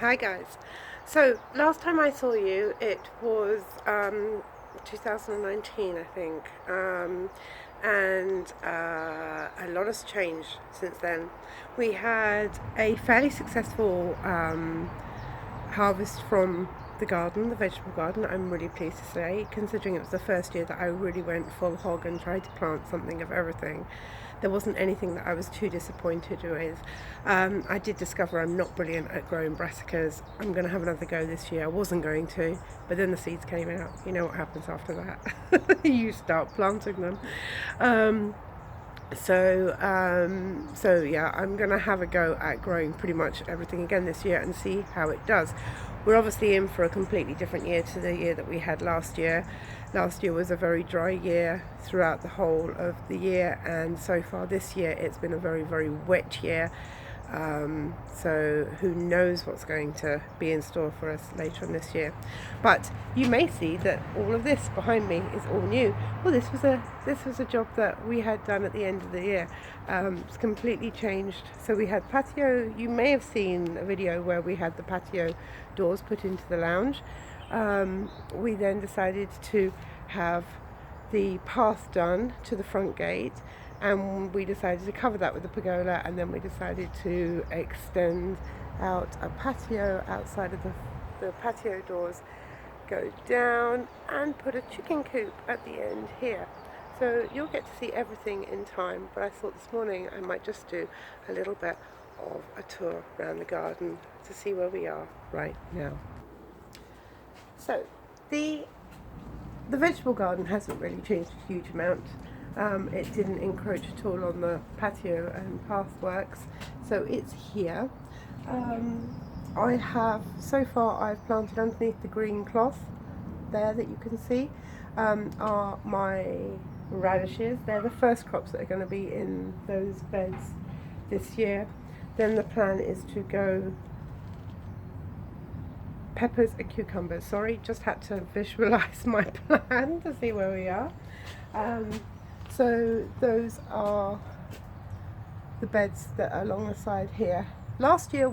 Hi guys. So last time I saw you, it was 2019, I think, and a lot has changed since then. We had a fairly successful harvest from the garden, the vegetable garden. I'm really pleased to say, considering it was the first year that I really went full hog and tried to plant something of everything. There wasn't anything that I was too disappointed with. I did discover I'm not brilliant at growing brassicas. I'm going to have another go this year. I wasn't going to, but then the seeds came out. You know what happens after that. You start planting them. So yeah, I'm gonna have a go at growing pretty much everything again this year and see how it does. We're obviously in for a completely different year to the year that we had last year. Last year was a very dry year throughout the whole of the year, and so far this year it's been a very, very wet year. So who knows what's going to be in store for us later on this year. But you may see that all of this behind me is all new. Well, this was a job that we had done at the end of the year. It's completely changed. So we had patio. You may have seen a video where we had the patio doors put into the lounge. We then decided to have the path done to the front gate, and we decided to cover that with a pergola, and then we decided to extend out a patio outside of the patio doors, go down and put a chicken coop at the end here. So you'll get to see everything in time, but I thought this morning I might just do a little bit of a tour around the garden to see where we are right now. So the vegetable garden hasn't really changed a huge amount. It didn't encroach at all on the patio and pathworks, so it's here. So far I've planted underneath the green cloth there that you can see are my radishes. They're the first crops that are going to be in those beds this year. Then the plan is to go peppers and cucumbers. Sorry, just had to visualize my plan to see where we are. So those are the beds that are along the side here. Last year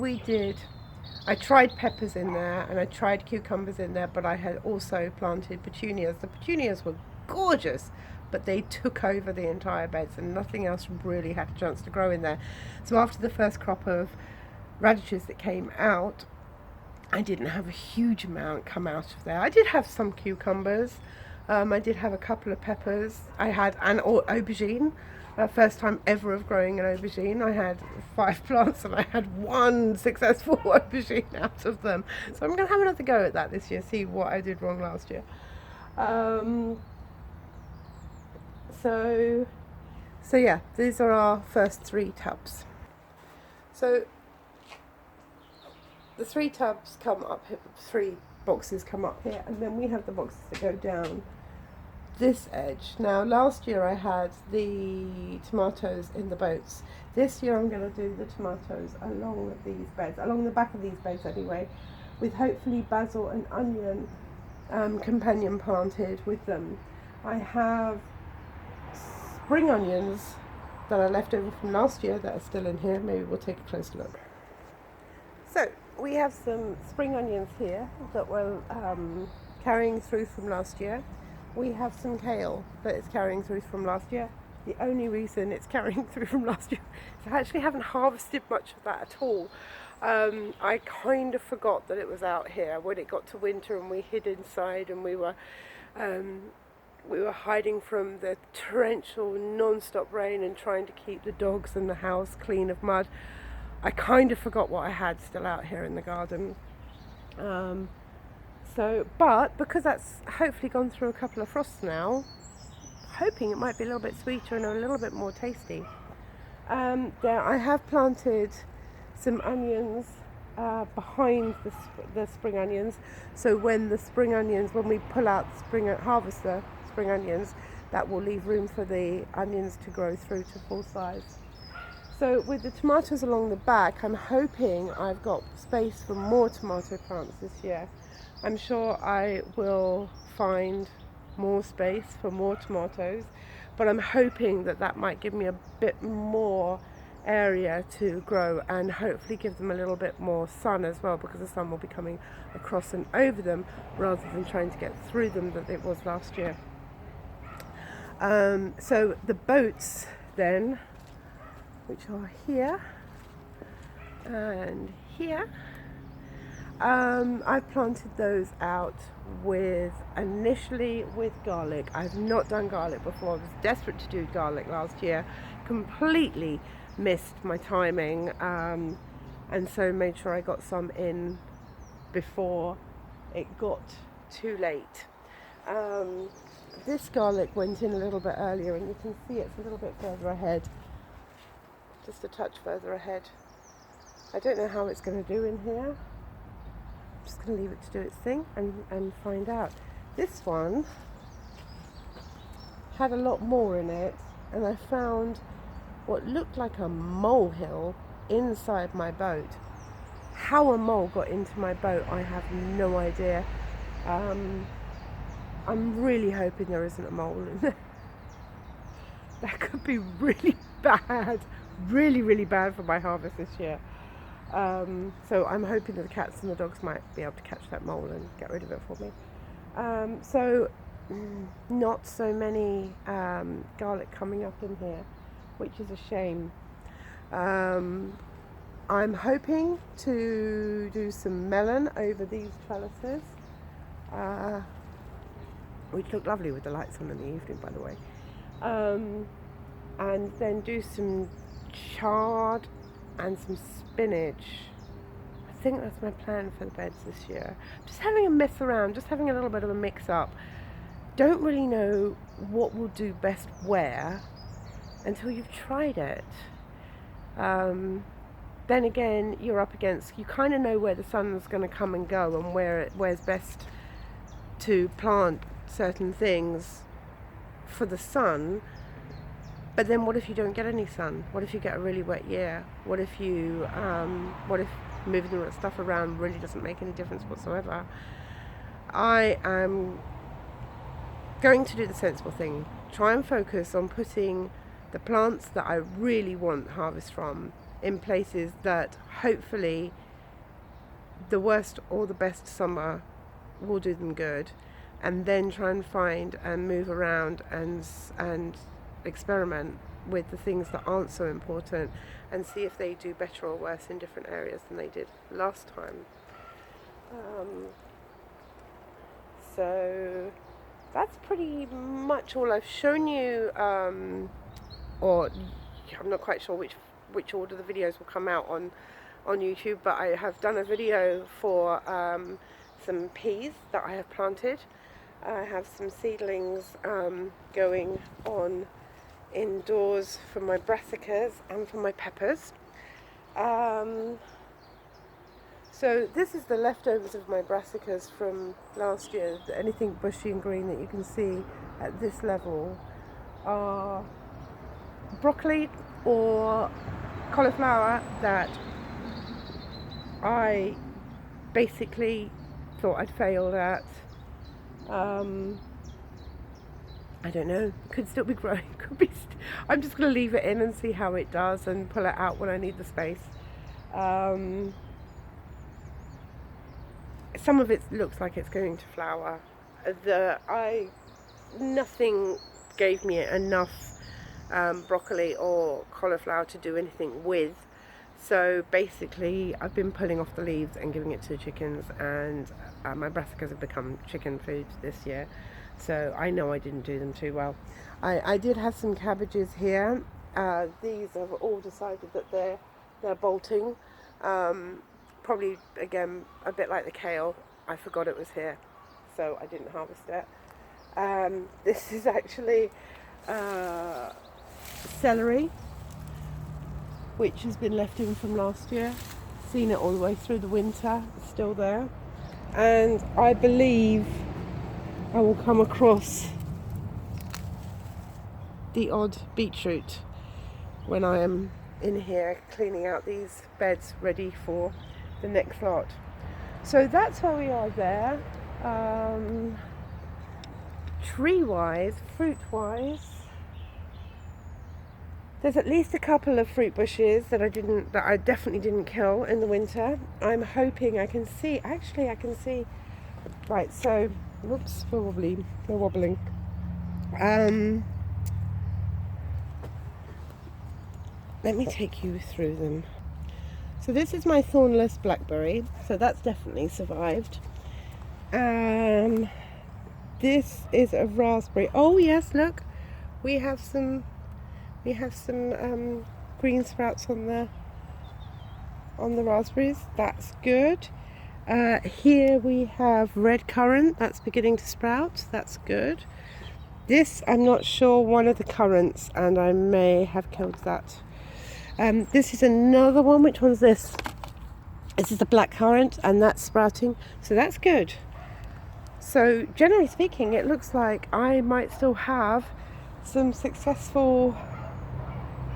I tried peppers in there and I tried cucumbers in there, but I had also planted petunias. The petunias were gorgeous, but they took over the entire beds and nothing else really had a chance to grow in there. So after the first crop of radishes that came out, I didn't have a huge amount come out of there. I did have some cucumbers. I did have a couple of peppers. I had an aubergine. First time ever of growing an aubergine. I had 5 plants and I had 1 successful aubergine out of them. So I'm going to have another go at that this year, see what I did wrong last year. So yeah, these are our first 3 tubs. So the 3 tubs come up here, 3 boxes come up here, and then we have the boxes that go down this edge. Now last year I had the tomatoes in the boats. This year I'm going to do the tomatoes along these beds, along the back of these beds anyway, with hopefully basil and onion companion planted with them. I have spring onions that are left over from last year that are still in here. Maybe we'll take a closer look. So we have some spring onions here that were carrying through from last year. We have some kale that is carrying through from last year. The only reason it's carrying through from last year is I actually haven't harvested much of that at all. I kind of forgot that it was out here when it got to winter and we hid inside and we were hiding from the torrential non-stop rain and trying to keep the dogs and the house clean of mud. I kind of forgot what I had still out here in the garden. But because that's hopefully gone through a couple of frosts now, hoping it might be a little bit sweeter and a little bit more tasty. There I have planted some onions behind the spring onions, so when we pull out harvest the spring onions, that will leave room for the onions to grow through to full size. So with the tomatoes along the back, I'm hoping I've got space for more tomato plants this year. I'm sure I will find more space for more tomatoes, but I'm hoping that might give me a bit more area to grow, and hopefully give them a little bit more sun as well, because the sun will be coming across and over them rather than trying to get through them that it was last year. So the boats then, which are here and here, I've planted those out initially with garlic. I've not done garlic before. I was desperate to do garlic last year, completely missed my timing, and so made sure I got some in before it got too late. This garlic went in a little bit earlier, and you can see it's a little bit further ahead, just a touch further ahead. I don't know how it's going to do in here. I'm just going to leave it to do its thing and find out. This one had a lot more in it, and I found what looked like a molehill inside my boat. How a mole got into my boat, I have no idea. I'm really hoping there isn't a mole in there. That could be really bad, really bad for my harvest this year. So I'm hoping that the cats and the dogs might be able to catch that mole and get rid of it for me. So not so many garlic coming up in here, which is a shame. I'm hoping to do some melon over these trellises, which look lovely with the lights on in the evening, by the way. And then do some chard and some spinach. I think that's my plan for the beds this year. Just having a mess around, just having a little bit of a mix up. Don't really know what will do best where until you've tried it. Then again, you're up against, you kind of know where the sun's going to come and go and where's best to plant certain things for the sun. But then what if you don't get any sun? What if you get a really wet year? What if moving the stuff around really doesn't make any difference whatsoever? I am going to do the sensible thing. Try and focus on putting the plants that I really want harvest from in places that hopefully the worst or the best summer will do them good, and then try and find and move around and experiment with the things that aren't so important and see if they do better or worse in different areas than they did last time. So that's pretty much all I've shown you, or I'm not quite sure which order the videos will come out on YouTube, but I have done a video for some peas that I have planted. I have some seedlings going on indoors for my brassicas and for my peppers. So this is the leftovers of my brassicas from last year. Anything bushy and green that you can see at this level are broccoli or cauliflower that I basically thought I'd failed at. I don't know, could still be growing, I'm just going to leave it in and see how it does and pull it out when I need the space. Some of it looks like it's going to flower. Nothing gave me enough broccoli or cauliflower to do anything with, so basically I've been pulling off the leaves and giving it to the chickens, and my brassicas have become chicken food this year, so I know I didn't do them too well. I did have some cabbages here. These have all decided that they're bolting. Probably again a bit like the kale, I forgot it was here, so I didn't harvest it. This is actually celery, which has been left in from last year. Seen it all the way through the winter, it's still there. And I believe I will come across the odd beetroot when I am in here cleaning out these beds ready for the next lot. So that's where we are there. Tree wise, fruit wise, There's at least a couple of fruit bushes that I definitely didn't kill in the winter. I'm hoping I can see. Actually, I can see. Right, so, whoops, we're wobbling. Let me take you through them. So this is my thornless blackberry. So that's definitely survived. This is a raspberry. Oh yes, look, we have some green sprouts on the raspberries. That's good. Here we have red currant. That's beginning to sprout. That's good. This, I'm not sure, one of the currants, and I may have killed that. This is another one. Which one's this? This is the black currant, and that's sprouting. So that's good. So generally speaking, it looks like I might still have some successful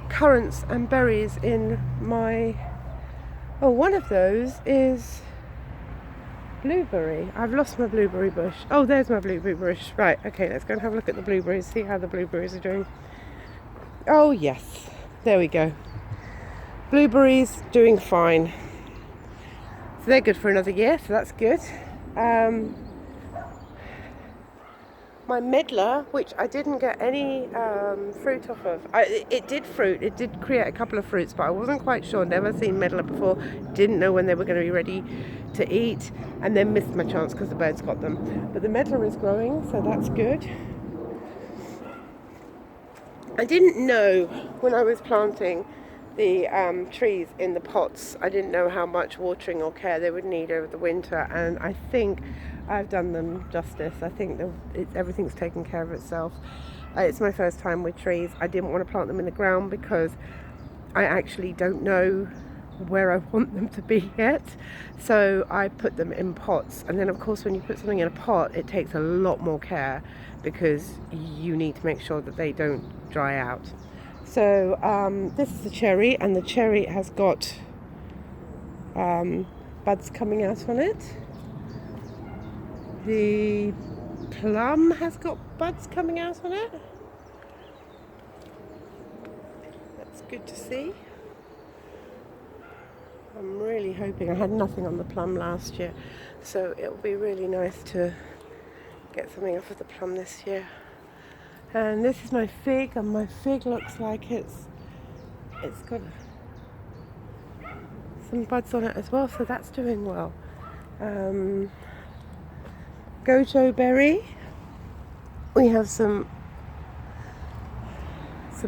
currants and berries in my... Oh, one of those is blueberry. I've lost my blueberry bush. Oh, there's my blueberry bush. Right, okay, let's go and have a look at the blueberries, see how the blueberries are doing. Oh, yes. There we go. Blueberries doing fine. So they're good for another year, so that's good. My medlar, which I didn't get any fruit off of. It did fruit. It did create a couple of fruits, but I wasn't quite sure. Never seen medlar before. Didn't know when they were going to be ready to eat, and then missed my chance because the birds got them. But the medlar is growing, so that's good. I didn't know when I was planting the trees in the pots. I didn't know how much watering or care they would need over the winter, and I think I've done them justice. I think everything's taken care of itself. It's my first time with trees. I didn't want to plant them in the ground because I actually don't know where I want them to be yet. So I put them in pots. And then of course when you put something in a pot, it takes a lot more care because you need to make sure that they don't dry out. So this is the cherry, and the cherry has got buds coming out on it. The plum has got buds coming out on it. That's good to see. I'm really hoping. I had nothing on the plum last year, so it'll be really nice to get something off of the plum this year. And this is my fig, and my fig looks like it's got some buds on it as well, so that's doing well. Gojo berry, we have some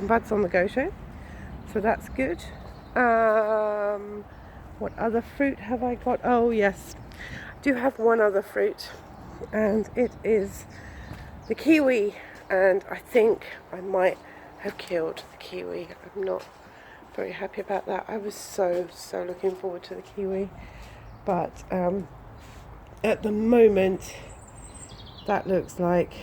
buds on the gojo, so that's good. What other fruit have I got? Oh yes, I do have one other fruit, and it is the kiwi, and I think I might have killed the kiwi. I'm not very happy about that. I was so looking forward to the kiwi, but at the moment that looks like,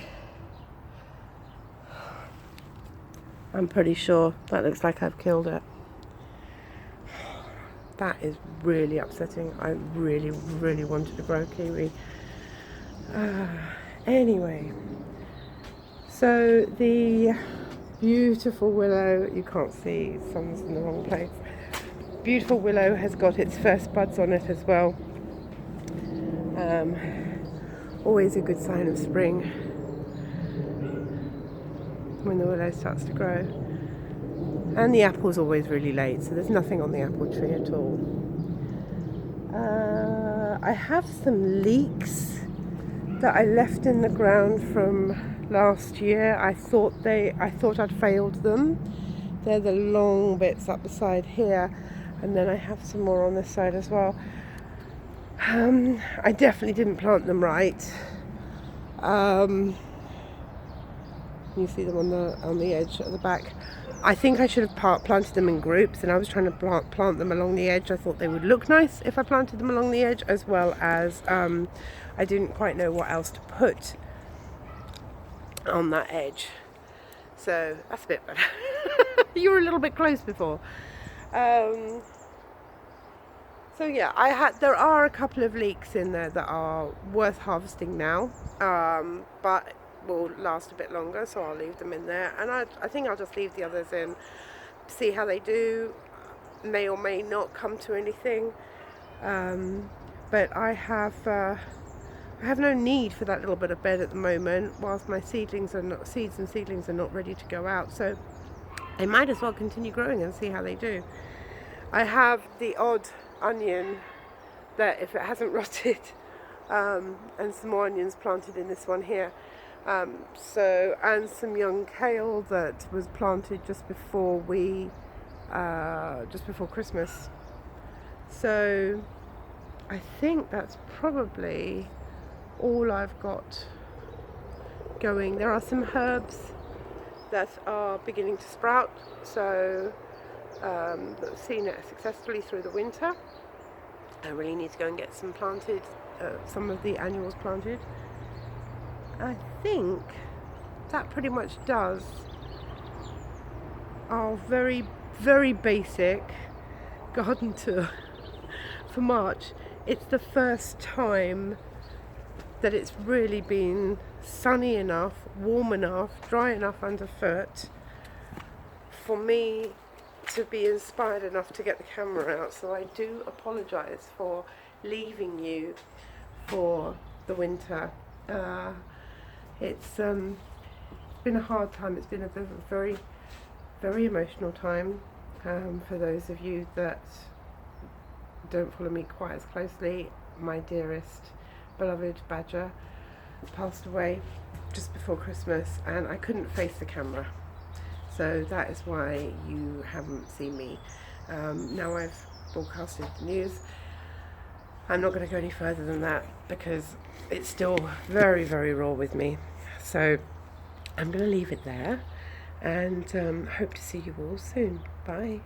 I'm pretty sure that looks like I've killed it. That is really upsetting. I really wanted to grow kiwi. Anyway, so the beautiful willow, you can't see, sun's in the wrong place. Beautiful willow has got its first buds on it as well. Always a good sign of spring when the willow starts to grow. And the apple's always really late, so there's nothing on the apple tree at all. I have some leeks that I left in the ground from last year. I thought I'd failed them. They're the long bits up the side here, and then I have some more on this side as well. I definitely didn't plant them right. You see them on the edge at the back. I think I should have planted them in groups, and I was trying to plant them along the edge. I thought they would look nice if I planted them along the edge, as well as I didn't quite know what else to put on that edge. So that's a bit better. You were a little bit close before. So yeah, there are a couple of leeks in there that are worth harvesting now, but will last a bit longer, so I'll leave them in there, and I think I'll just leave the others in see how they do. May or may not come to anything, but I have no need for that little bit of bed at the moment, whilst my seeds and seedlings are not ready to go out. So I might as well continue growing and see how they do. I have the odd onion that, if it hasn't rotted, and some more onions planted in this one here. And some young kale that was planted just before Christmas. So I think that's probably all I've got going. There are some herbs that are beginning to sprout, so that have seen it successfully through the winter. I really need to go and get some planted, some of the annuals planted. I think that pretty much does our very, very basic garden tour for March. It's the first time that it's really been sunny enough, warm enough, dry enough underfoot for me to be inspired enough to get the camera out. So I do apologise for leaving you for the winter. It's been a hard time. It's been a very, very emotional time for those of you that don't follow me quite as closely. My dearest beloved Badger passed away just before Christmas, and I couldn't face the camera, so that is why you haven't seen me. Now I've broadcasted the news, I'm not going to go any further than that because it's still very, very raw with me. So I'm going to leave it there, and hope to see you all soon. Bye.